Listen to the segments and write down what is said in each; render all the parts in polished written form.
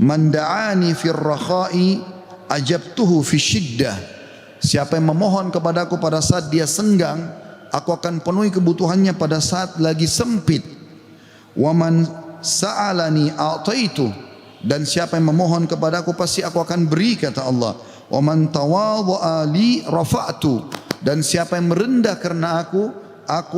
Man da'ani fir rakha'i ajabtuhu fi syiddah. Siapa yang memohon kepadaku pada saat dia senggang, aku akan penuhi kebutuhannya pada saat lagi sempit. Wa man sa'alani a'taitu. Dan siapa yang memohon kepadaku pasti aku akan beri, kata Allah. Wa man tawadha'a li rafa'tu. Dan siapa yang merendah karena aku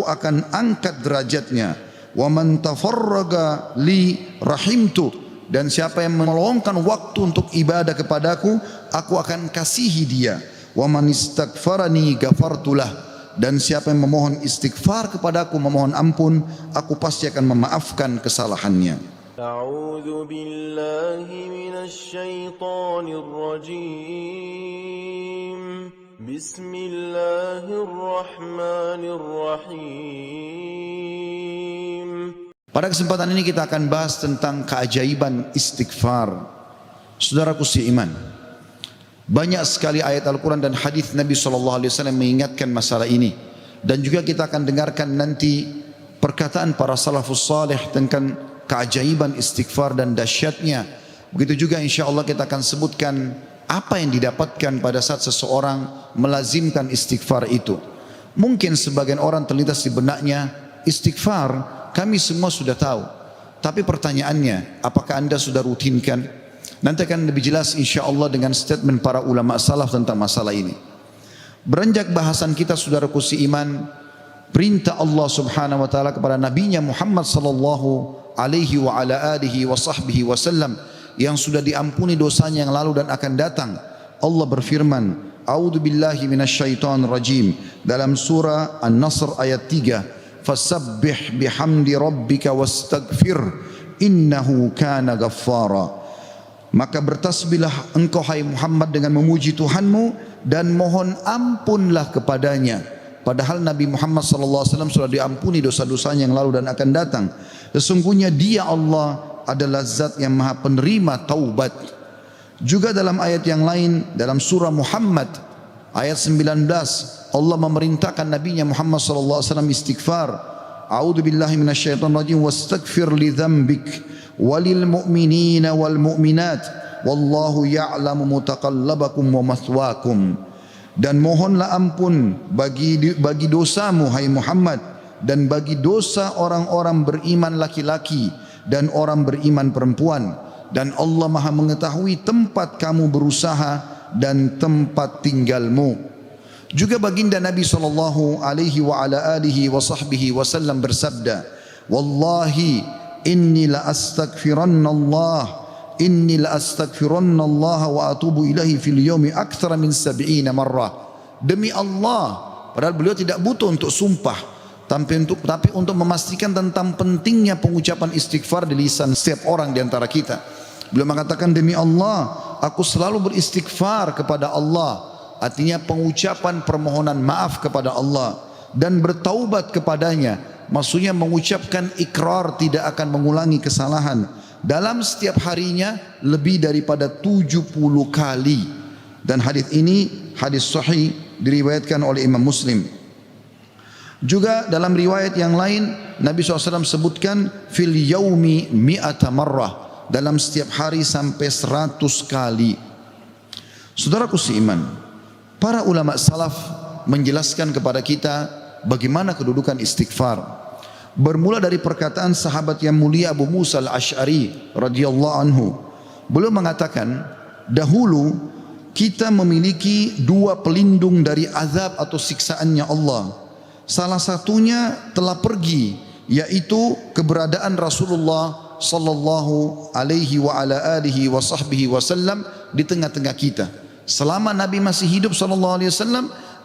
akan angkat derajatnya. Wa man tafarraga li rahimtu. Dan siapa yang meluangkan waktu untuk ibadah kepadaku, aku akan kasihi dia. Wa man istaghfarani ghafartulah. Dan siapa yang memohon istighfar kepadaku, memohon ampun, aku pasti akan memaafkan kesalahannya. A'udzu billahi minasy syaithanir rajim. Bismillahirrahmanirrahim. Pada kesempatan ini kita akan bahas tentang keajaiban istighfar. Saudaraku seiman, banyak sekali ayat Al-Quran dan hadis Nabi SAW mengingatkan masalah ini. Dan juga kita akan dengarkan nanti perkataan para salafus salih tentang keajaiban istighfar dan dahsyatnya. Begitu juga insya Allah kita akan sebutkan apa yang didapatkan pada saat seseorang melazimkan istighfar itu. Mungkin sebagian orang terlintas di benaknya, istighfar kami semua sudah tahu, tapi pertanyaannya, apakah anda sudah rutinkan? Nanti akan lebih jelas insya Allah dengan statement para ulama salaf tentang masalah ini. Beranjak bahasan kita, saudaraku seiman, perintah Allah subhanahu wa ta'ala kepada Nabinya Muhammad sallallahu alaihi wa ala alihi wa sahbihi wasallam yang sudah diampuni dosanya yang lalu dan akan datang. Allah berfirman, A'udzu billahi minasyaitonir rajim, dalam surah An-Nasr ayat 3. Fasabbih bihamdi rabbika wastaghfir innahu kana ghaffara. Maka bertasbihlah engkau hai Muhammad dengan memuji Tuhanmu dan mohon ampunlah kepadanya. Padahal Nabi Muhammad SAW sudah diampuni dosa-dosanya yang lalu dan akan datang. Sesungguhnya dia Allah adalah zat yang maha penerima taubat. Juga dalam ayat yang lain, dalam surah Muhammad ayat 19, Allah memerintahkan Nabinya Muhammad SAW istighfar. A'udzu billahi minasyaitonir rajim wastaghfir li dzambik walil mu'minina wal mu'minat wallahu ya'lamu mutaqallabakum wa mathwaakum. Dan mohonlah ampun bagi dosamu hai Muhammad dan bagi dosa orang-orang beriman laki-laki dan orang beriman perempuan, dan Allah Maha mengetahui tempat kamu berusaha dan tempat tinggalmu. Juga baginda Nabi sallallahu alaihi wa ala alihi wa sahbihi wasallam bersabda, wallahi inni la astaghfiranna Allah wa atubu ilahi fil yawmi aktsara min 70 marrah. Demi Allah, padahal beliau tidak butuh untuk sumpah, tapi untuk memastikan tentang pentingnya pengucapan istighfar di lisan setiap orang di antara kita. Beliau mengatakan, demi Allah, aku selalu beristighfar kepada Allah. Artinya pengucapan permohonan maaf kepada Allah dan bertaubat kepadanya. Maksudnya mengucapkan ikrar tidak akan mengulangi kesalahan dalam setiap harinya lebih daripada 70 kali. Dan hadis ini hadis sahih diriwayatkan oleh Imam Muslim. Juga dalam riwayat yang lain Nabi SAW sebutkan fil yaumi mi'ata marrah, dalam setiap hari sampai 100 kali. Saudaraku seiman, para ulama salaf menjelaskan kepada kita bagaimana kedudukan istighfar. Bermula dari perkataan sahabat yang mulia Abu Musa al-Ash'ari radhiyallahu anhu. Beliau mengatakan, dahulu kita memiliki dua pelindung dari azab atau siksaannya Allah. Salah satunya telah pergi, yaitu keberadaan Rasulullah sallallahu alaihi wa ala alihi wa sahbihi wasallam di tengah-tengah kita. Selama Nabi masih hidup SAW,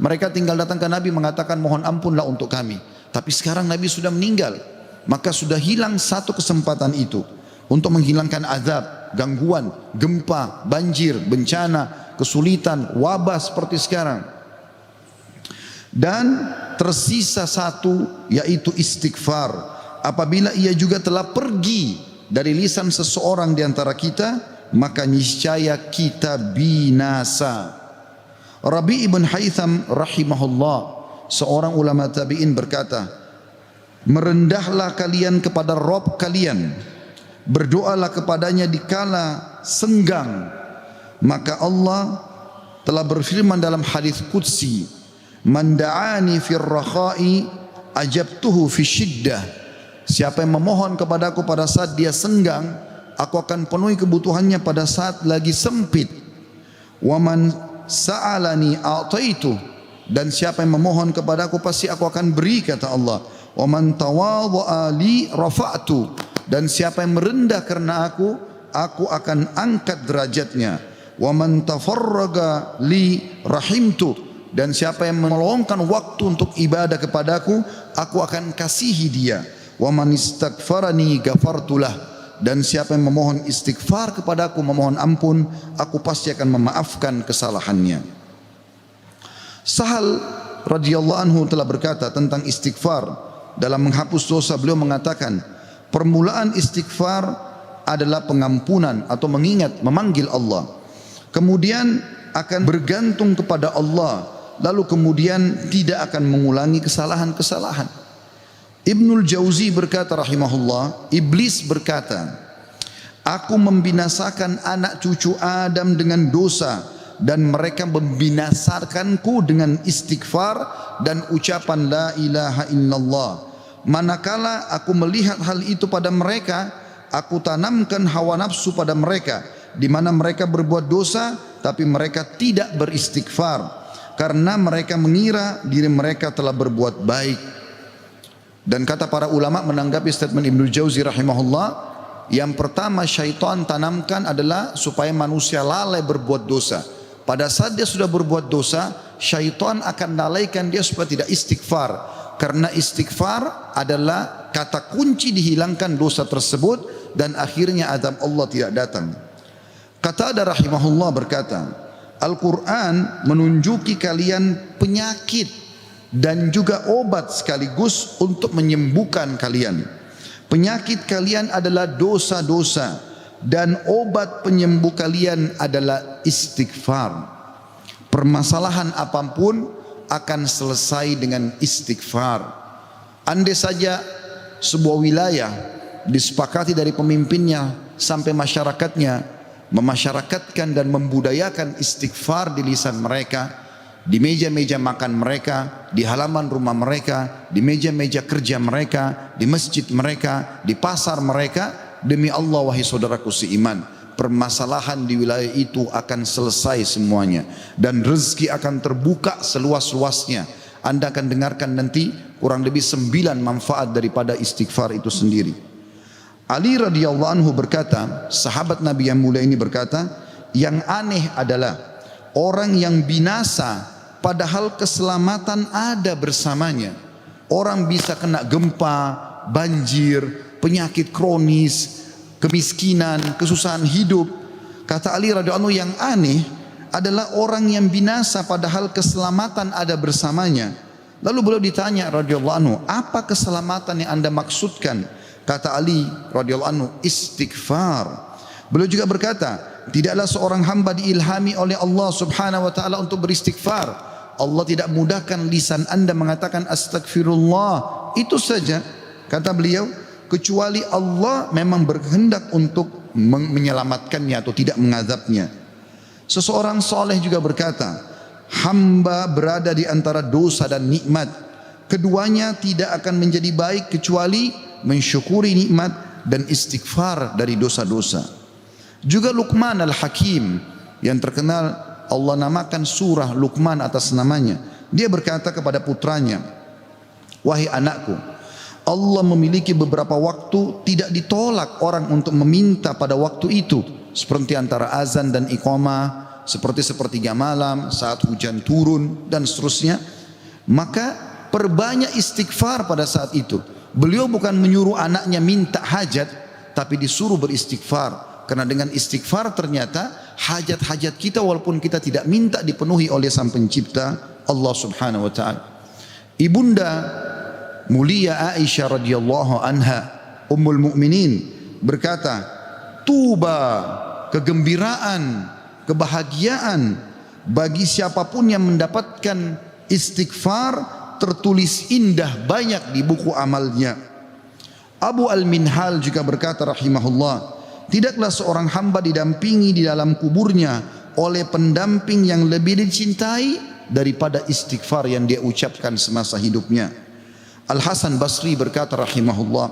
mereka tinggal datang ke Nabi mengatakan mohon ampunlah untuk kami. Tapi sekarang Nabi sudah meninggal, maka sudah hilang satu kesempatan itu untuk menghilangkan azab, gangguan, gempa, banjir, bencana, kesulitan, wabah seperti sekarang. Dan tersisa satu, yaitu istighfar. Apabila ia juga telah pergi dari lisan seseorang di antara kita, maka niscaya kita binasa. Rabi' ibn Haytham rahimahullah, seorang ulama tabi'in berkata, merendahlah kalian kepada Rabb kalian berdoalah kepadanya dikala senggang. Maka Allah telah berfirman dalam hadis qudsi, man da'ani fir rakha'i ajabtuhu fi syiddah. Siapa yang memohon kepadaku pada saat dia senggang, aku akan penuhi kebutuhannya pada saat lagi sempit. Wa man sa'alani a'taitu, dan siapa yang memohon kepadaku pasti aku akan beri, kata Allah. Wa man tawadha'a li rafa'tu, dan siapa yang merendah karena aku akan angkat derajatnya. Wa man tafarraga li rahimtu, dan siapa yang meluangkan waktu untuk ibadah kepadaku, aku akan kasihi dia. Wa man istaghfarani ghafartulah, dan siapa yang memohon istighfar kepadaku, memohon ampun, aku pasti akan memaafkan kesalahannya. Sahal radhiyallahu anhu telah berkata tentang istighfar dalam menghapus dosa. Beliau mengatakan, permulaan istighfar adalah pengampunan atau mengingat, memanggil Allah. Kemudian akan bergantung kepada Allah, lalu kemudian tidak akan mengulangi kesalahan-kesalahan. Ibnul Jauzi berkata rahimahullah, iblis berkata, aku membinasakan anak cucu Adam dengan dosa, dan mereka membinasakanku dengan istighfar dan ucapan la ilaha illallah. Manakala aku melihat hal itu pada mereka, aku tanamkan hawa nafsu pada mereka, di mana mereka berbuat dosa tapi mereka tidak beristighfar, karena mereka mengira diri mereka telah berbuat baik. Dan kata para ulama menanggapi statement Ibnu Jauzi rahimahullah, yang pertama syaitan tanamkan adalah supaya manusia lalai berbuat dosa. Pada saat dia sudah berbuat dosa, syaitan akan lalaikan dia supaya tidak istighfar, karena istighfar adalah kata kunci dihilangkan dosa tersebut dan akhirnya azab Allah tidak datang. Qatadah rahimahullah berkata, Al-Quran menunjuki kalian penyakit dan juga obat sekaligus untuk menyembuhkan kalian. Penyakit kalian adalah dosa-dosa, dan obat penyembuh kalian adalah istighfar. Permasalahan apapun akan selesai dengan istighfar. Andai saja sebuah wilayah disepakati dari pemimpinnya sampai masyarakatnya memasyarakatkan dan membudayakan istighfar di lisan mereka, di meja-meja makan mereka, di halaman rumah mereka, di meja-meja kerja mereka, di masjid mereka, di pasar mereka, demi Allah wahai saudaraku seiman, permasalahan di wilayah itu akan selesai semuanya dan rezeki akan terbuka seluas-luasnya. Anda akan dengarkan nanti kurang lebih 9 manfaat daripada istighfar itu sendiri. Ali radhiyallahu anhu berkata, sahabat Nabi yang mulia ini berkata, yang aneh adalah orang yang binasa padahal keselamatan ada bersamanya. Orang bisa kena gempa, banjir, penyakit kronis, kemiskinan, kesusahan hidup. Kata Ali radhiyallahu anhu, yang aneh adalah orang yang binasa padahal keselamatan ada bersamanya. Lalu beliau ditanya radhiyallahu anhu, apa keselamatan yang Anda maksudkan? Kata Ali radhiyallahu anhu, istighfar. Beliau juga berkata, tidaklah seorang hamba diilhami oleh Allah subhanahu wa ta'ala untuk beristighfar, Allah tidak mudahkan lisan Anda mengatakan astagfirullah, itu saja. Kata beliau, kecuali Allah memang berkehendak untuk menyelamatkannya atau tidak mengazabnya. Seseorang soleh juga berkata, hamba berada di antara dosa dan nikmat, keduanya tidak akan menjadi baik kecuali mensyukuri nikmat dan istighfar dari dosa-dosa. Juga Luqman al-Hakim yang terkenal, Allah namakan surah Luqman atas namanya. Dia berkata kepada putranya, wahai anakku, Allah memiliki beberapa waktu tidak ditolak orang untuk meminta pada waktu itu, seperti antara azan dan iqamah, seperti sepertiga malam, saat hujan turun dan seterusnya. Maka perbanyak istighfar pada saat itu. Beliau bukan menyuruh anaknya minta hajat, tapi disuruh beristighfar. Karena dengan istighfar ternyata hajat-hajat kita walaupun kita tidak minta dipenuhi oleh Sang Pencipta Allah Subhanahu wa taala. Ibunda mulia Aisyah radhiyallahu anha, Ummul Mukminin, berkata, tuba, kegembiraan, kebahagiaan bagi siapapun yang mendapatkan istighfar tertulis indah banyak di buku amalnya. Abu Al-Minhal juga berkata rahimahullah, tidaklah seorang hamba didampingi di dalam kuburnya oleh pendamping yang lebih dicintai daripada istighfar yang dia ucapkan semasa hidupnya. Al-Hasan Basri berkata rahimahullah,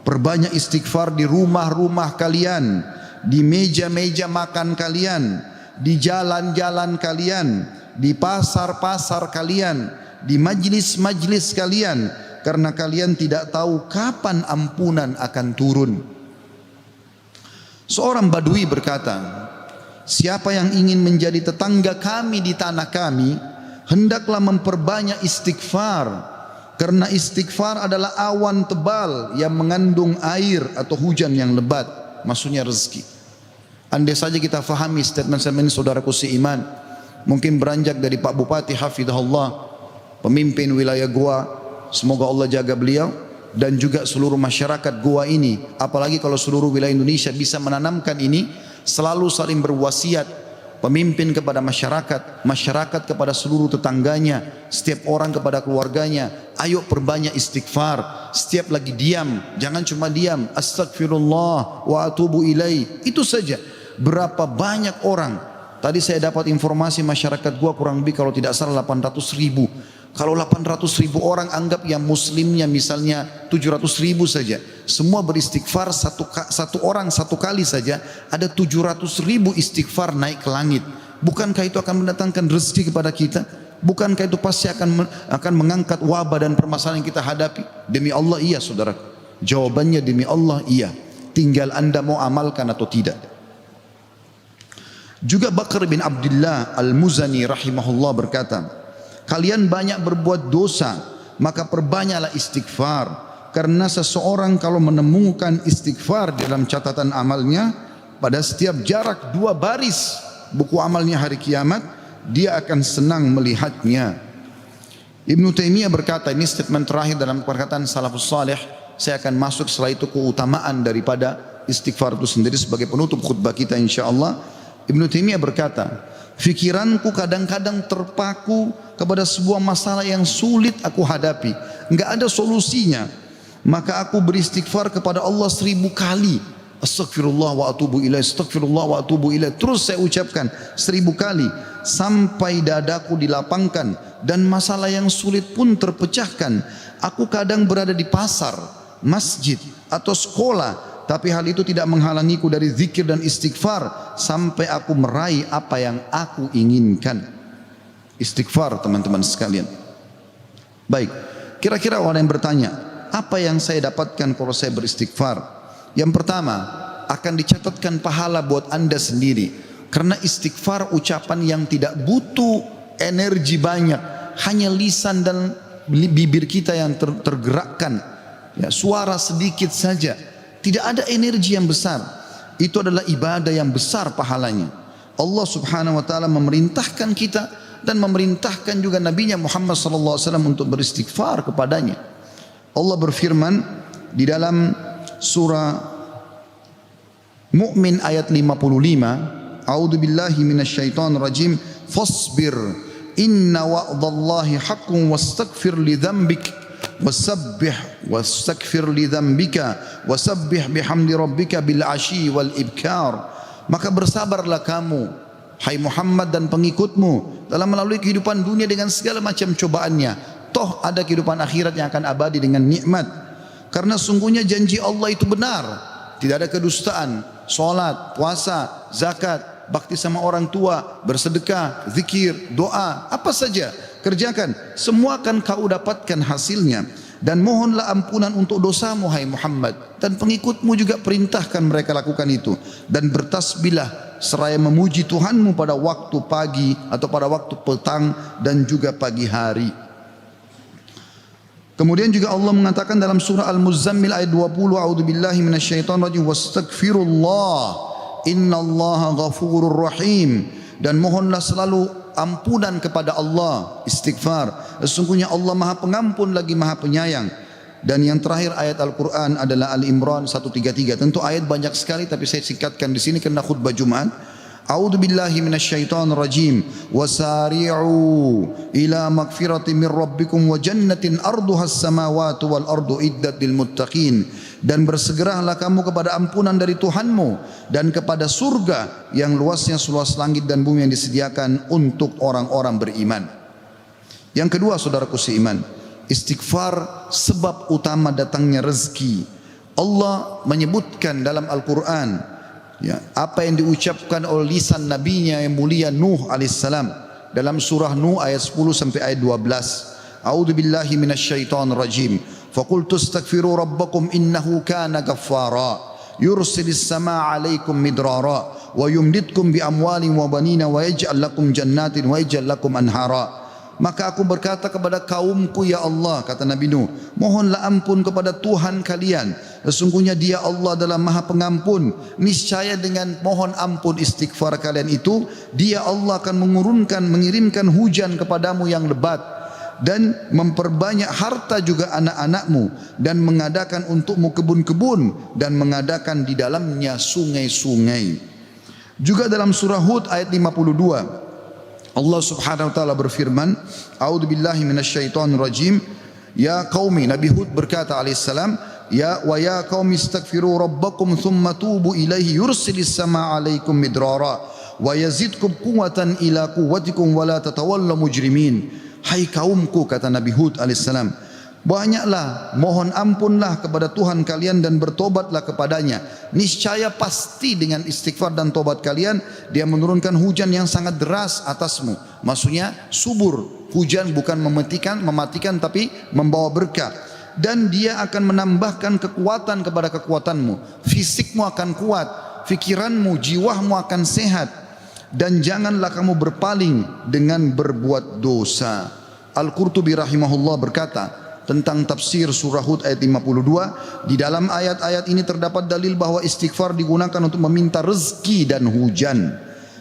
perbanyak istighfar di rumah-rumah kalian, di meja-meja makan kalian, di jalan-jalan kalian, di pasar-pasar kalian, di majlis-majlis kalian, karena kalian tidak tahu kapan ampunan akan turun. Seorang Badui berkata, siapa yang ingin menjadi tetangga kami di tanah kami, hendaklah memperbanyak istighfar, karena istighfar adalah awan tebal yang mengandung air atau hujan yang lebat, maksudnya rezeki. Andai saja kita fahami statement ini, saudaraku seiman, mungkin beranjak dari Pak Bupati hafizahullah, pemimpin wilayah Goa, semoga Allah jaga beliau, dan juga seluruh masyarakat Goa ini, apalagi kalau seluruh wilayah Indonesia bisa menanamkan ini, selalu saling berwasiat, pemimpin kepada masyarakat, masyarakat kepada seluruh tetangganya, setiap orang kepada keluarganya, ayo perbanyak istighfar. Setiap lagi diam, jangan cuma diam, astagfirullah wa atubu ilaih, itu saja. Berapa banyak orang, tadi saya dapat informasi masyarakat gua kurang lebih kalau tidak salah 800.000. Kalau 800.000 orang anggap yang muslimnya misalnya 700.000 saja, semua beristighfar satu orang satu kali saja, ada 700.000 istighfar naik ke langit. Bukankah itu akan mendatangkan rezeki kepada kita? Bukankah itu pasti akan mengangkat wabah dan permasalahan yang kita hadapi? Demi Allah iya, saudara. Jawabannya demi Allah iya. Tinggal anda mau amalkan atau tidak. Juga Bakar bin Abdullah Al-Muzani rahimahullah berkata, kalian banyak berbuat dosa, maka perbanyaklah istighfar. Karena seseorang kalau menemukan istighfar dalam catatan amalnya, pada setiap jarak 2 baris buku amalnya hari kiamat, dia akan senang melihatnya. Ibnu Taimiyah berkata, ini statement terakhir dalam perkataan salafus salih, saya akan masuk setelah itu keutamaan daripada istighfar itu sendiri sebagai penutup khutbah kita insyaallah. Ibnu Taimiyah berkata, fikiranku kadang-kadang terpaku kepada sebuah masalah yang sulit aku hadapi, enggak ada solusinya, maka aku beristighfar kepada Allah 1000 kali. Astagfirullah wa atubu ilaih, astagfirullah wa atubu ilaih, terus saya ucapkan 1000 kali sampai dadaku dilapangkan dan masalah yang sulit pun terpecahkan. Aku kadang berada di pasar, masjid atau sekolah, tapi hal itu tidak menghalangiku dari zikir dan istighfar sampai aku meraih apa yang aku inginkan. Istighfar, teman-teman sekalian. Baik, kira-kira orang yang bertanya, apa yang saya dapatkan kalau saya beristighfar? Yang pertama, akan dicatatkan pahala buat anda sendiri, karena istighfar ucapan yang tidak butuh energi banyak, hanya lisan dan bibir kita yang tergerakkan, ya, suara sedikit saja, tidak ada energi yang besar. Itu adalah ibadah yang besar pahalanya. Allah subhanahu wa ta'ala memerintahkan kita dan memerintahkan juga Nabinya Muhammad sallallahu alaihi wasallam untuk beristighfar kepadanya. Allah berfirman di dalam surah Mu'min ayat 55, a'udzu billahi minasyaitonir rajim, fasbir inna wa'dallahi haqqun wastaghfir li dzambik wastaghfir li dzambika wasabbih bihamdi rabbika bil asyi wal ibkar. Maka bersabarlah kamu, hai Muhammad dan pengikutmu, dalam melalui kehidupan dunia dengan segala macam cobaannya. Toh ada kehidupan akhirat yang akan abadi dengan nikmat. Karena sungguhnya janji Allah itu benar, tidak ada kedustaan. Salat, puasa, zakat, bakti sama orang tua, bersedekah, zikir, doa, apa saja kerjakan, semua akan kau dapatkan hasilnya. Dan mohonlah ampunan untuk dosamu hai Muhammad, dan pengikutmu juga perintahkan mereka lakukan itu. Dan bertasbihlah seraya memuji Tuhanmu pada waktu pagi atau pada waktu petang dan juga pagi hari. Kemudian juga Allah mengatakan dalam surah Al-Muzammil ayat 20, a'udzubillahi minasyaitonir rajim, wastaghfirullah innallaha ghafurur rahim, dan mohonlah selalu ampunan kepada Allah, istighfar, sesungguhnya Allah Maha Pengampun lagi Maha Penyayang. Dan yang terakhir ayat Al-Qur'an adalah Al-Imran 133. Tentu ayat banyak sekali tapi saya singkatkan di sini karena khutbah Jumat. A'udzu billahi minasyaitonir rajim. Wasari'u ila magfiratin min rabbikum wa jannatin arduhas samawati wal ardu iddat lil muttaqin. Dan bersegeralah kamu kepada ampunan dari Tuhanmu dan kepada surga yang luasnya seluas langit dan bumi yang disediakan untuk orang-orang beriman. Yang kedua, saudaraku seiman, istighfar sebab utama datangnya rezeki. Allah menyebutkan dalam Al-Quran, ya, apa yang diucapkan oleh lisan nabinya yang mulia Nuh alaihissalam dalam surah Nuh ayat 10 sampai ayat 12. A'udzu billahi minasyaitonir rajim. Faqultu astaghfiru rabbakum innahu kana ghaffara yursilis samaa 'alaikum midrara wa yumditkum bi amwalin wa banina wa yaj'al lakum jannatin wa yaj'al lakum anhara. Maka aku berkata kepada kaumku, ya Allah, kata Nabi Nuh, mohonlah ampun kepada Tuhan kalian. Sesungguhnya Dia Allah adalah Maha Pengampun. Niscaya dengan mohon ampun istighfar kalian itu, Dia Allah akan mengirimkan hujan kepadamu yang lebat dan memperbanyak harta juga anak-anakmu dan mengadakan untukmu kebun-kebun dan mengadakan di dalamnya sungai-sungai. Juga dalam surah Hud ayat 52 Allah Subhanahu wa taala berfirman, A'udzu billahi minasyaitonir rajim. Ya qaumi, Nabi Hud berkata alaihissalam, ya qaumi astaghfiru rabbakum thumma tubu ilaihi yursilis samaa 'alaikum midrara wa yazidkum quwwatan ila quwwatikum wa la tatawallaw mujrimin. Hai kaumku, kata Nabi Hud alaihissalam, banyaklah mohon ampunlah kepada Tuhan kalian dan bertobatlah kepadanya. Niscaya pasti dengan istighfar dan tobat kalian Dia menurunkan hujan yang sangat deras atasmu. Maksudnya subur. Hujan bukan mematikan tapi membawa berkah. Dan Dia akan menambahkan kekuatan kepada kekuatanmu. Fisikmu akan kuat, fikiranmu, jiwamu akan sehat. Dan janganlah kamu berpaling dengan berbuat dosa. Al-Qurtubi rahimahullah berkata tentang tafsir surah Hud ayat 52, di dalam ayat-ayat ini terdapat dalil bahwa istighfar digunakan untuk meminta rezeki dan hujan.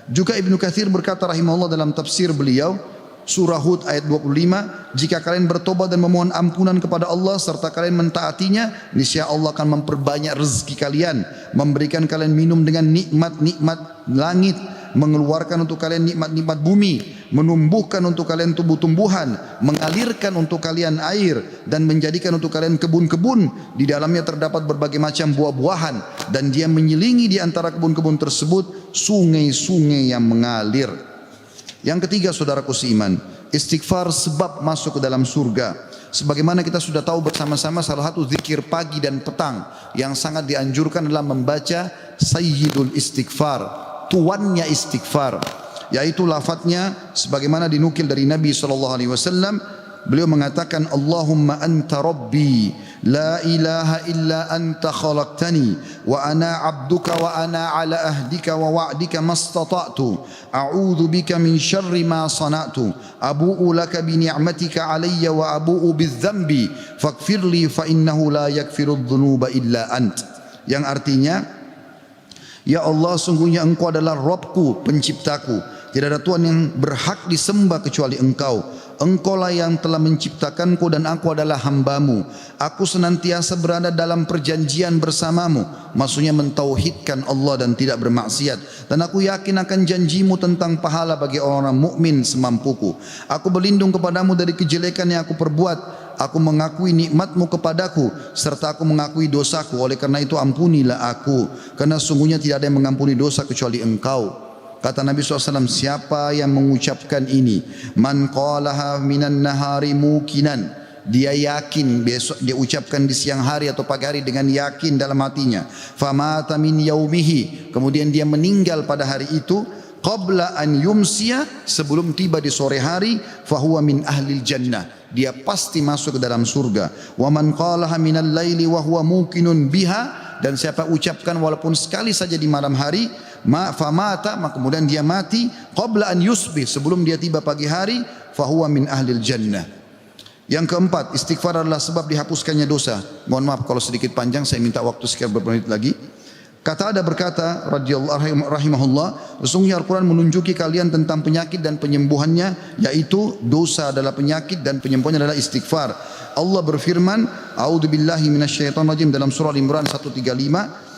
Juga Ibnu Katsir berkata rahimahullah dalam tafsir beliau surah Hud ayat 25, jika kalian bertobat dan memohon ampunan kepada Allah serta kalian mentaatinya, niscaya Allah akan memperbanyak rezeki kalian, memberikan kalian minum dengan nikmat-nikmat langit, mengeluarkan untuk kalian nikmat-nikmat bumi, menumbuhkan untuk kalian tumbuh-tumbuhan, mengalirkan untuk kalian air, dan menjadikan untuk kalian kebun-kebun. Di dalamnya terdapat berbagai macam buah-buahan, dan Dia menyelingi di antara kebun-kebun tersebut sungai-sungai yang mengalir. Yang ketiga, saudaraku seiman, istighfar sebab masuk ke dalam surga. Sebagaimana kita sudah tahu bersama-sama, salah satu zikir pagi dan petang yang sangat dianjurkan adalah membaca Sayyidul Istighfar, tuannya istighfar, yaitu lafadznya sebagaimana dinukil dari Nabi SAW. Beliau mengatakan, Allahumma anta rabbi la ilaha illa anta khalaqtani wa ana abduka wa ana ala ahdika wa wa'dika mastata'tu a'udhu bika min syarri ma sana'tu abu'u laka bi ni'matika alayya wa abu'u bidzambi faghfirli fa innahu la yakfiru dhunuba illa ant. Yang artinya, ya Allah, sungguhnya Engkau adalah Rabbku, penciptaku. Tidak ada Tuhan yang berhak disembah kecuali Engkau. Engkaulah yang telah menciptakanku dan aku adalah hambamu. Aku senantiasa berada dalam perjanjian bersamamu. Maksudnya mentauhidkan Allah dan tidak bermaksiat. Dan aku yakin akan janjimu tentang pahala bagi orang-orang mukmin semampuku. Aku berlindung kepadamu dari kejelekan yang aku perbuat. Aku mengakui nikmatmu kepadaku serta aku mengakui dosaku. Oleh karena itu ampunilah aku, karena sungguhnya tidak ada yang mengampuni dosa kecuali Engkau. Kata Nabi SAW, siapa yang mengucapkan ini, man qalaha minan nahari mukinan, dia yakin, besok dia ucapkan di siang hari atau pagi hari dengan yakin dalam hatinya, famata min yaumihi, kemudian dia meninggal pada hari itu, qabla an yumsiya, sebelum tiba di sore hari, fahuwa min ahlil jannah, dia pasti masuk ke dalam surga. Wa man qalaha minal laili wa huwa muqinun biha, dan siapa ucapkan walaupun sekali saja di malam hari, famata, maka kemudian dia mati, qabla an yusbih, sebelum dia tiba pagi hari, fahuwa min ahlil jannah. Yang keempat, istighfar adalah sebab dihapuskannya dosa. Mohon maaf kalau sedikit panjang, saya minta waktu sekian beberapa menit lagi. Kata ada berkata radhiyallahu rahimahullah, sesungguhnya Al-Quran menunjuki kalian tentang penyakit dan penyembuhannya, yaitu dosa adalah penyakit dan penyembuhannya adalah istighfar. Allah berfirman, A'udzu billahi minasyaitonir rajim dalam surah Al-Imran 135,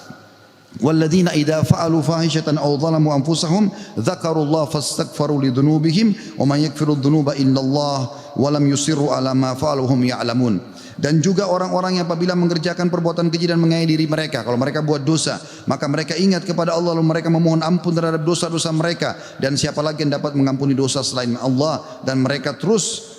والذين إذا فعلوا فاحشة أو ظلموا أنفسهم ذكروا الله فاستغفروا لذنوبهم ومن يغفر الذنوب إلا الله ولم يصروا على ما فعلوا وهم يعلمون. Dan juga orang-orang yang apabila mengerjakan perbuatan keji dan menganiaya diri mereka, kalau mereka buat dosa, maka mereka ingat kepada Allah lalu mereka memohon ampun terhadap dosa-dosa mereka, dan siapa lagi yang dapat mengampuni dosa selain Allah, dan mereka terus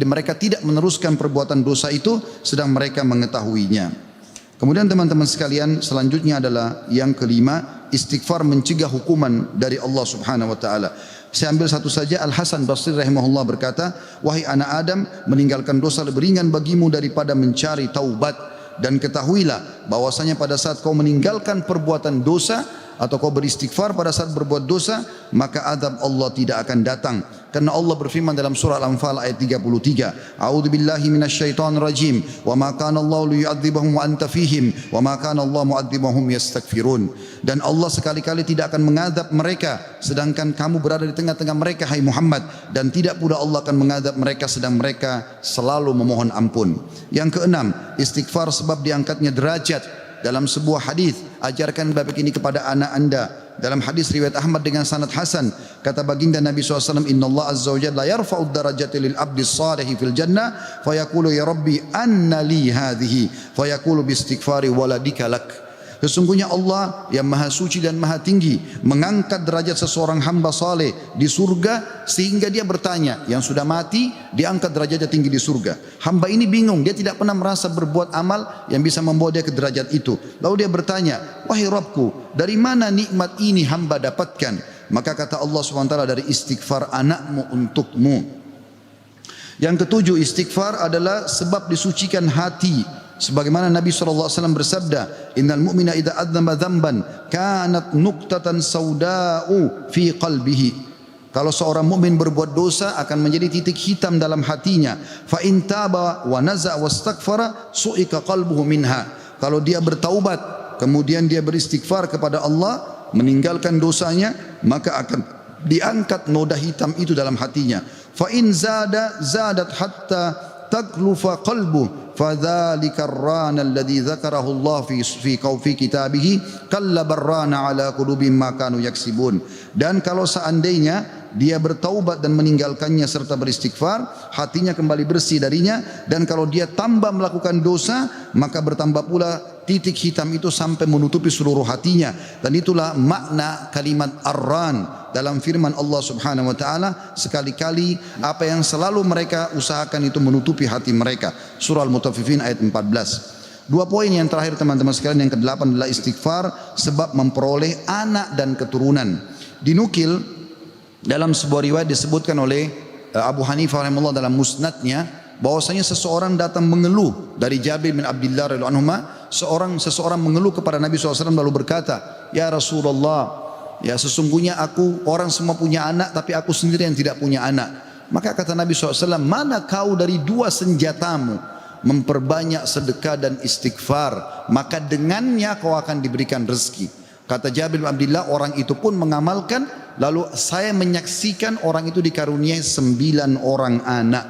mereka tidak meneruskan perbuatan dosa itu sedang mereka mengetahuinya. Kemudian teman-teman sekalian, selanjutnya adalah yang kelima, istighfar mencegah hukuman dari Allah Subhanahu wa taala. Saya ambil satu saja. Al Hasan Basri rahimahullah berkata, wahai anak Adam, meninggalkan dosa lebih ringan bagimu daripada mencari taubat, dan ketahuilah bahwasanya pada saat kau meninggalkan perbuatan dosa atau kau beristighfar pada saat berbuat dosa, maka azab Allah tidak akan datang. Karena Allah berfirman dalam surah Al-Anfal ayat 33, A'udzubillahi minasyaitonir rajim, wa ma kana Allahu liyu'adzibahum wa anta fihim, wa ma kana Allah mu'adzibahum yastaghfirun. Dan Allah sekali-kali tidak akan mengadab mereka sedangkan kamu berada di tengah-tengah mereka, hai Muhammad, dan tidak pula Allah akan mengadab mereka sedang mereka selalu memohon ampun. Yang keenam, istighfar sebab diangkatnya derajat. Dalam sebuah hadis, ajarkan babak ini kepada anak anda. Dalam hadis riwayat Ahmad dengan sanad hasan, kata baginda Nabi SAW, Inna Allah Azza wa Jalla yarfa'ud darajati lil abdi salihi fil jannah, fayaqulu ya Rabbi anna li hadhihi, fayaqulu bi istighfari waladika lak. Sesungguhnya Allah yang maha suci dan maha tinggi mengangkat derajat seseorang hamba saleh di surga sehingga dia bertanya, yang sudah mati diangkat derajatnya tinggi di surga. Hamba ini bingung, dia tidak pernah merasa berbuat amal yang bisa membawa dia ke derajat itu. Lalu dia bertanya, wahai Rabbku, dari mana nikmat ini hamba dapatkan? Maka kata Allah SWT, dari istighfar anakmu untukmu. Yang ketujuh, istighfar adalah sebab disucikan hati. Sebagaimana Nabi SAW bersabda, Innal mu'mina idha adzamba dzamban kanat nuqtatan sauda'u fi qalbihi. Kalau seorang mukmin berbuat dosa akan menjadi titik hitam dalam hatinya. Fa in taba wa naza' wastaghfara su'ika qalbuhu minha. Kalau dia bertaubat kemudian dia beristighfar kepada Allah, meninggalkan dosanya, maka akan diangkat noda hitam itu dalam hatinya. Fa in zadat hatta taglufa qalbu fadzalika ar-rana alladhi dzakarahu Allah fi kitabihi kalla barrana ala qulubihim ma kanu yaksibun. Dan kalau seandainya dia bertaubat dan meninggalkannya serta beristighfar, hatinya kembali bersih darinya, dan kalau dia tambah melakukan dosa, maka bertambah pula titik hitam itu sampai menutupi seluruh hatinya. Dan itulah makna kalimat ar-ran dalam firman Allah Subhanahu wa taala, sekali-kali apa yang selalu mereka usahakan itu menutupi hati mereka. Surah Al-Mutaffifin ayat 14. Dua poin yang terakhir teman-teman sekalian, yang ke-8 adalah istighfar sebab memperoleh anak dan keturunan. Dinukil dalam sebuah riwayat disebutkan oleh Abu Hanifah rahimahullah dalam musnadnya, bahwasanya seseorang datang mengeluh dari Jabir bin Abdullah radhiyallahu anhu. Seseorang mengeluh kepada Nabi SAW lalu berkata, ya Rasulullah, ya sesungguhnya aku, orang semua punya anak tapi aku sendiri yang tidak punya anak. Maka kata Nabi SAW, mana kau dari dua senjatamu, memperbanyak sedekah dan istighfar, maka dengannya kau akan diberikan rezeki. Kata Jabir bin Abdullah, orang itu pun mengamalkan, lalu saya menyaksikan orang itu dikaruniai 9 orang anak,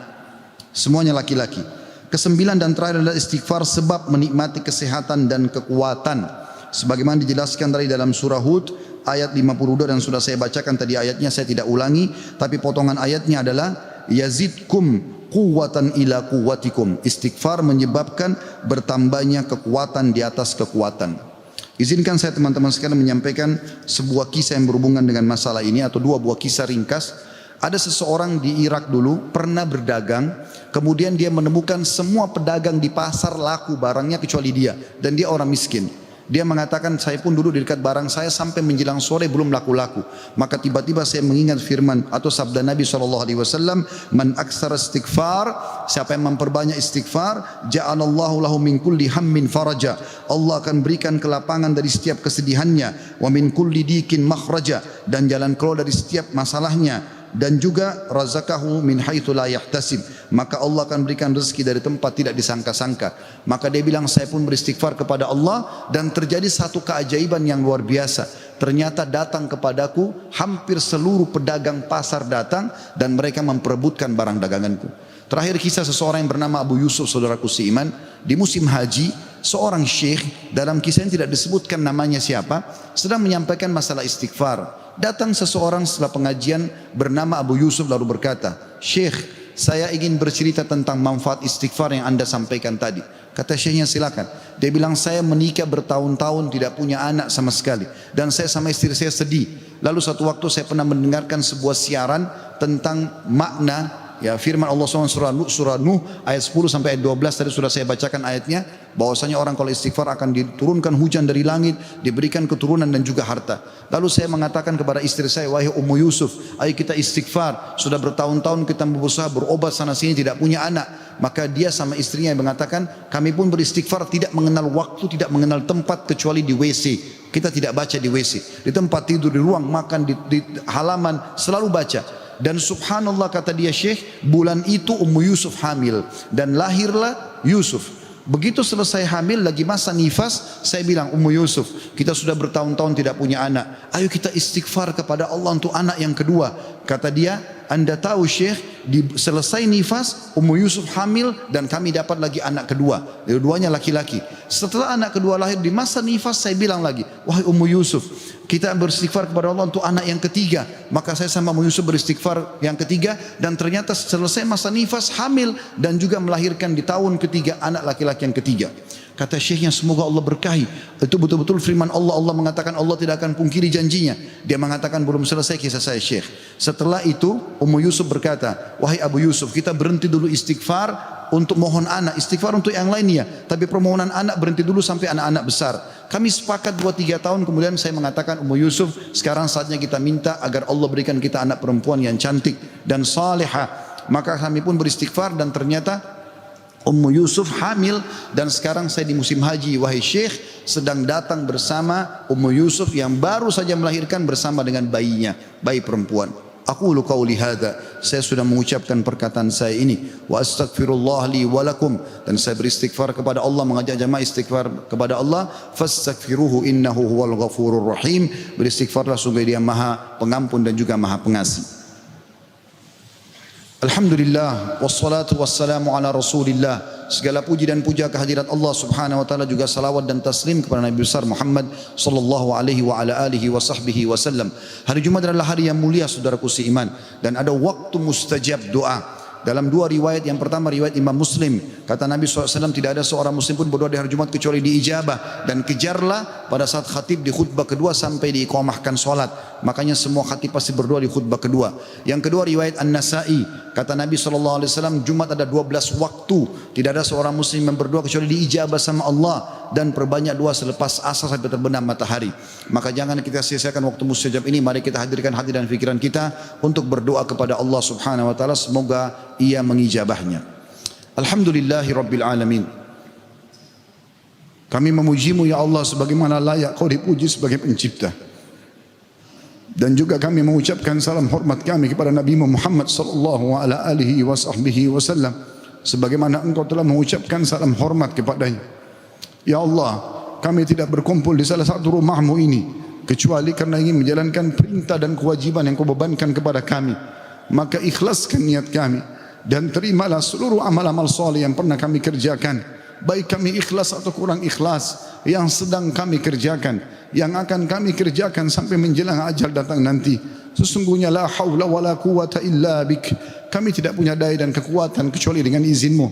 semuanya laki-laki. Kesembilan dan terakhir adalah istighfar sebab menikmati kesehatan dan kekuatan. Sebagaimana dijelaskan dari dalam surah Hud ayat 52, dan sudah saya bacakan tadi ayatnya, saya tidak ulangi, tapi potongan ayatnya adalah yazidkum quwwatan ila quwwatikum. Istighfar menyebabkan bertambahnya kekuatan di atas kekuatan. Izinkan saya teman-teman sekalian menyampaikan sebuah kisah yang berhubungan dengan masalah ini, atau dua buah kisah ringkas. Ada seseorang di Irak dulu pernah berdagang, kemudian dia menemukan semua pedagang di pasar laku barangnya kecuali dia, dan dia orang miskin. Dia mengatakan, saya pun duduk di dekat barang saya sampai menjelang sore belum laku-laku. Maka tiba-tiba saya mengingat firman atau sabda Nabi SAW, man aksara istighfar, siapa yang memperbanyak istighfar, ja'alallahu lahu min kulli hammin faraja, Allah akan berikan kelapangan dari setiap kesedihannya, wa min kulli dikin makhraja, dan jalan keluar dari setiap masalahnya, dan juga razaqahu min haitsu la yahtasib, maka Allah akan berikan rezeki dari tempat tidak disangka-sangka. Maka dia bilang, saya pun beristighfar kepada Allah, dan terjadi satu keajaiban yang luar biasa. Ternyata datang kepadaku hampir seluruh pedagang pasar datang, dan mereka memperebutkan barang daganganku. Terakhir kisah seseorang yang bernama Abu Yusuf, saudaraku seiman, di musim haji Seorang syekh, dalam kisah ini tidak disebutkan namanya siapa, sedang menyampaikan masalah istighfar. Datang seseorang setelah pengajian bernama Abu Yusuf lalu berkata, "Syekh, saya ingin bercerita tentang manfaat istighfar yang Anda sampaikan tadi." Kata syekhnya, silakan. Dia bilang, "Saya menikah bertahun-tahun tidak punya anak sama sekali. Dan saya sama istri saya sedih. Lalu satu waktu saya pernah mendengarkan sebuah siaran tentang makna ya firman Allah SWT surah Nuh ayat 10 sampai ayat 12 tadi sudah saya bacakan ayatnya, bahwasanya orang kalau istighfar akan diturunkan hujan dari langit, diberikan keturunan dan juga harta. Lalu saya mengatakan kepada istri saya, "Wahai Ummu Yusuf, ayo kita istighfar. Sudah bertahun-tahun kita berusaha berobat sana sini tidak punya anak." Maka dia sama istrinya yang mengatakan, "Kami pun beristighfar tidak mengenal waktu, tidak mengenal tempat kecuali di WC. Kita tidak baca di WC, di tempat tidur, di ruang makan, di halaman selalu baca." Dan subhanallah kata dia Syekh, bulan itu Ummu Yusuf hamil dan lahirlah Yusuf. Begitu selesai hamil lagi masa nifas, saya bilang, "Ummu Yusuf, kita sudah bertahun-tahun tidak punya anak. Ayo kita istighfar kepada Allah untuk anak yang kedua." Kata dia, "Anda tahu Syekh, selesai nifas Ummu Yusuf hamil dan kami dapat lagi anak kedua. Dua-duanya laki-laki. Setelah anak kedua lahir di masa nifas saya bilang lagi, 'Wahai Ummu Yusuf, kita beristighfar kepada Allah untuk anak yang ketiga.' Maka saya sama Ummu Yusuf beristighfar yang ketiga dan ternyata selesai masa nifas hamil dan juga melahirkan di tahun ketiga anak laki-laki yang ketiga." Kata syekhnya, "Semoga Allah berkahi. Itu betul-betul firman Allah. Allah mengatakan Allah tidak akan pungkiri janjinya." Dia mengatakan, "Belum selesai kisah saya Syekh." Setelah itu Ummu Yusuf berkata, "Wahai Abu Yusuf, kita berhenti dulu istighfar untuk mohon anak. Istighfar untuk yang lainnya, tapi permohonan anak berhenti dulu sampai anak-anak besar." Kami sepakat 2-3 tahun kemudian saya mengatakan, "Ummu Yusuf, sekarang saatnya kita minta agar Allah berikan kita anak perempuan yang cantik dan salihah." Maka kami pun beristighfar dan ternyata Ummu Yusuf hamil dan sekarang saya di musim haji, wahai Syekh, sedang datang bersama Ummu Yusuf yang baru saja melahirkan bersama dengan bayinya, bayi perempuan. Aqulu qauli hadza, saya sudah mengucapkan perkataan saya ini, wa astaghfirullah li wa lakum, dan saya beristighfar kepada Allah, mengajak jamaah istighfar kepada Allah, fastaghfiruhu innahu huwal ghafurur rahim. Beristighfarlah sungguh Dia Maha Pengampun dan juga Maha Pengasih. Alhamdulillah wassalatu wassalamu ala Rasulillah. Segala puji dan puja kehadirat Allah Subhanahu wa taala, juga salawat dan taslim kepada Nabi besar Muhammad sallallahu alaihi wa ala alihi wa sahbihi wasallam. Hari Jumat adalah hari yang mulia saudaraku seiman, dan ada waktu mustajab doa. Dalam dua riwayat, yang pertama riwayat Imam Muslim, kata Nabi SAW, tidak ada seorang muslim pun berdoa di hari Jumat kecuali diijabah, dan kejarlah pada saat khatib di khutbah kedua sampai diiqamahkan solat. Makanya semua khatib pasti berdoa di khutbah kedua. Yang kedua riwayat An-Nasai, kata Nabi SAW, Jumat ada 12 waktu, tidak ada seorang muslim yang berdoa kecuali diijabah sama Allah, dan perbanyak doa selepas asar sampai terbenam matahari. Maka jangan kita sia-siakan waktu mustajab ini. Mari kita hadirkan hati dan pikiran kita untuk berdoa kepada Allah Subhanahu wa taala, semoga Ia mengijabahnya. Alhamdulillahi Rabbil Alamin. Kami memuji-Mu ya Allah sebagaimana layak Kau dipuji sebagai pencipta. Dan juga kami mengucapkan salam hormat kami kepada Nabi Muhammad sallallahu alaihi wasallam sebagaimana Engkau telah mengucapkan salam hormat kepadanya. Ya Allah, kami tidak berkumpul di salah satu rumah-Mu ini kecuali karena ingin menjalankan perintah dan kewajiban yang Kau bebankan kepada kami. Maka ikhlaskan niat kami dan terimalah seluruh amal-amal soleh yang pernah kami kerjakan, baik kami ikhlas atau kurang ikhlas, yang sedang kami kerjakan, yang akan kami kerjakan sampai menjelang ajal datang nanti. Sesungguhnya la haula wala quwata illa bik, kami tidak punya daya dan kekuatan kecuali dengan izin-Mu.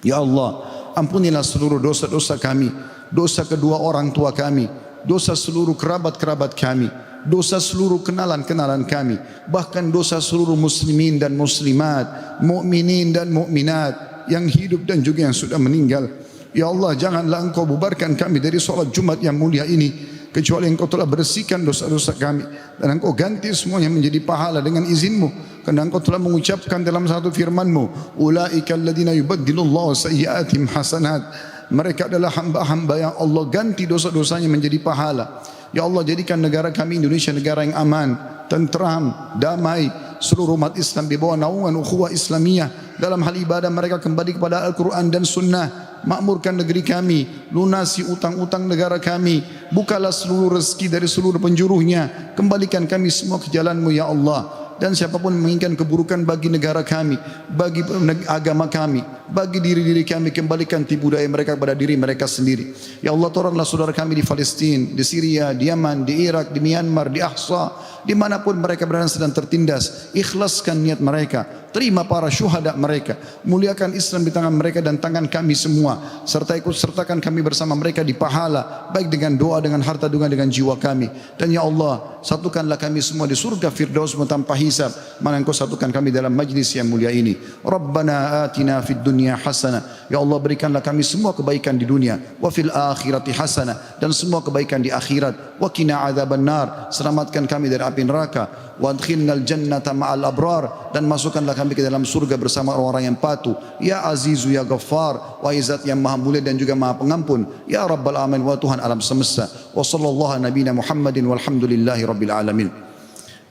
Ya Allah, ampunilah seluruh dosa-dosa kami, dosa kedua orang tua kami, dosa seluruh kerabat-kerabat kami, dosa seluruh kenalan-kenalan kami, bahkan dosa seluruh muslimin dan muslimat, mukminin dan mukminat yang hidup dan juga yang sudah meninggal. Ya Allah, janganlah Engkau bubarkan kami dari solat Jumat yang mulia ini kecuali Engkau telah bersihkan dosa-dosa kami, dan Engkau ganti semuanya menjadi pahala dengan izin-Mu, karena Engkau telah mengucapkan dalam satu firman-Mu, ulaika alladhina yubaddilullahu sayyi'atihim hasanat. Mereka adalah hamba-hamba yang Allah ganti dosa-dosanya menjadi pahala. Ya Allah, jadikan negara kami Indonesia negara yang aman, tentram, damai. Seluruh umat Islam di bawah naungan ukhuwah Islamiyah. Dalam hal ibadah mereka kembali kepada Al-Quran dan Sunnah. Makmurkan negeri kami, lunasi utang-utang negara kami, bukalah seluruh rezeki dari seluruh penjuruhnya. Kembalikan kami semua ke jalan-Mu ya Allah. dan siapapun menginginkan keburukan bagi negara kami, bagi agama kami, bagi diri-diri kami, kembalikan tipu daya mereka kepada diri mereka sendiri. Ya Allah, tolonglah saudara kami di Palestina, di Syria, di Yaman, di Irak, di Myanmar, di Ahsa, dimanapun mereka berada sedang tertindas. Ikhlaskan niat mereka, terima para syuhada mereka, muliakan Islam di tangan mereka dan tangan kami semua, serta ikut sertakan kami bersama mereka di pahala, baik dengan doa, dengan harta, dengan jiwa kami. Dan ya Allah, satukanlah kami semua di surga Firdaus tanpa hisab, mana Engkau satukan kami dalam majlis yang mulia ini. Rabbana atina fid dunya hasanah, ya Allah berikanlah kami semua kebaikan di dunia, wa fil akhirati hasanah, dan semua kebaikan di akhirat, wa qina adzabannar, selamatkan kami dari api neraka, wa adkhilnal jannata ma'al abrar, dan masukkanlah kami ke dalam surga bersama orang-orang yang patuh. Ya Azizu ya Ghaffar, wa Izzat yang maha mulia dan juga maha pengampun. Ya Rabbal alamin, wa Tuhan alam semesta. Wa sallallahu nabiyana Muhammadin walhamdulillahi rabbil alamin.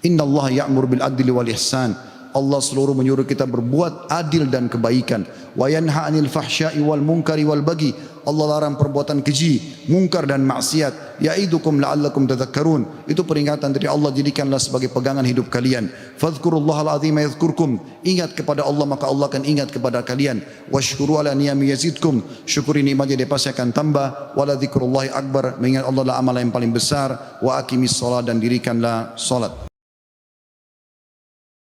Inna Allah ya'mur bil adli wal ihsan. Allah seluruh menyuruh kita berbuat adil dan kebaikan. Wa yanha 'anil fahsya'i wal munkari wal baghi. Allah larang perbuatan keji, mungkar dan maksiat. Ya'idukum la'allakum tadhakkarun. Itu peringatan dari Allah, jadikanlah sebagai pegangan hidup kalian. Fadhkurullahal azim yadhkurkum. Ingat kepada Allah maka Allah akan ingat kepada kalian. Washkuru ala niyami yazidkum. Syukuri nikmatnya dia pasti akan tambah. Wala dzikrullahi akbar. Mengingat Allah adalah amalan yang paling besar. Wa aqimis shalah, dan dirikanlah salat.